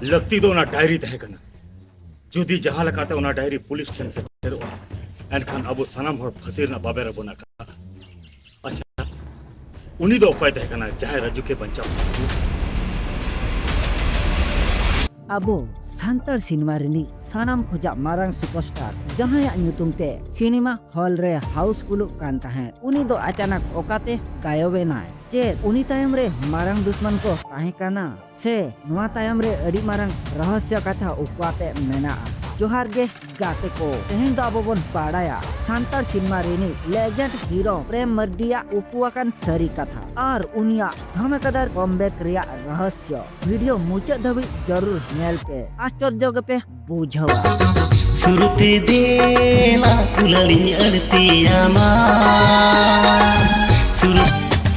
लगती तो ना डायरी तहकना जुदी जहां लगाते उना डायरी पुलिस स्टेशन से फेरो एनखान अब सनाम हर फसीर ना बाबे रबोना का अच्छा उनी दो ऑकय तहकना जहां राजू के बंचाव Abo Santar Cinema rini sanam khoja marang superstar jahaya nyutum te cinema hall re house kuluk kan tahen uni do acanak okate gayobe nai je uni tayam re marang dusman ko tahe kana se nuwa tayam re adi marang rahasya katha ukwate mena Johar ge gate ko tehen do abo bon badaya Santar Cinema rini legend hero Prem Mardia upuakan sari katha ar unia dhamekadar comeback riya rahasya video muchad dhabi jarur nyel pe आश्चर्य पे बुझवा सुरती देला कुललिन अरती आमा सुर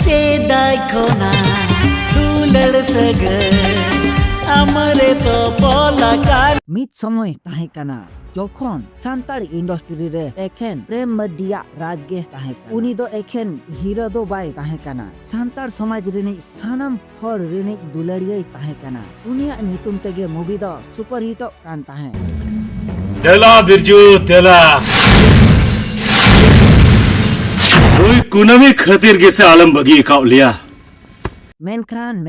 से दाखोना दुलड़ सगर अमरे तो बोला काल मित समय ताहे कना जखन सान्तार इंडस्ट्री रे एखेन प्रेम मडिया राजगे ताहे कना उनी दो एखेन हीरो दो बाय ताहे कना सान्तार समाज रिनी सानम हर रिनी दुलड़िया ताहे कना उनिया नितुम तेगे मूवी दो सुपर हिट कान ताहे देला बिरजू देला कोई कुनमी खातिर के से आलम बगी काउ लिया मेनखान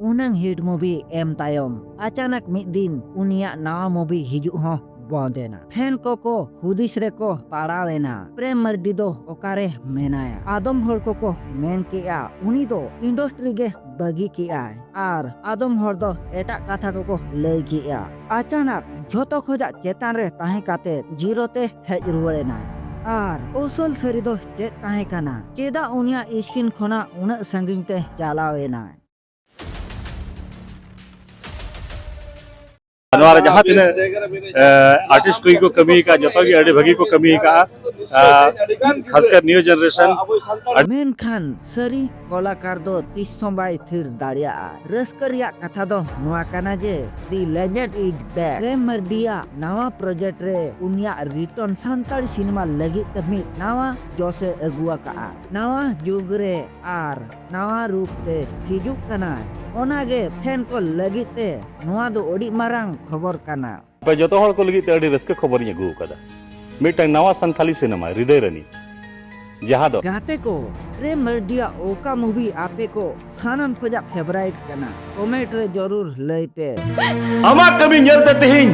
unang hit movie em tayom acanak mid din unia nawa movie hiju ho bondena fan ko hudis re ko parawena Prem Mardi do okare menaya adom hor ko men kia uni do industry ge bagi kia ar adom hor do eta katha ko lay kia acanak joto khoja chetan re tahe kate zero te hej ruwarena ar osol sari do chet tahe kana cheda unia screen khona una sanging te jalawena हमारा जहाँ तीन artist को कमी का जतो की अड़े भगी को कमी का खासकर न्यू जनरेशन मेनखान सरी कलाकार दो 30 सोमबाई थिर दाड़िया रस्करिया कथा दो नुआ काना जे दी लेजेंड इज बैक प्रेम मर्दिया नवा प्रोजेक्ट रे उनिया रिटर्न सान्ताड़ी सिनेमा लगी तमी नवा जोसे अगुआ का नवा जुग रे आर नवा रूप ते हिजुक कना ओनागे फैन को लगी ते नुआ दो ओडी मारांग खबर काना पे जतो हर को लगी ते अडी रस्के खबर नी अगु कदा मिटंग नवा संथाली सिनेमा हृदय रनी जहां दो गाते को प्रेम मर्दिया ओका मूवी आपे को सानम खोजा फेवरेट कना कमेंट रे जरूर लई पे अमा कमी नेलते तेहिं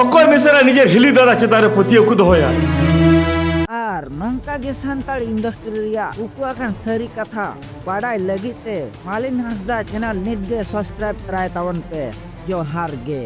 अकोय मिसरा निजे हिली दादा चितारे पतियो को दोया आर नंका गे सान्ताड़ इंडस्ट्री रिया उकुआखान सरी कथा बाडाय लगी ते मालिन हंसदा चैनल नित गे सब्सक्राइब कराय तावन पे जोहार गे।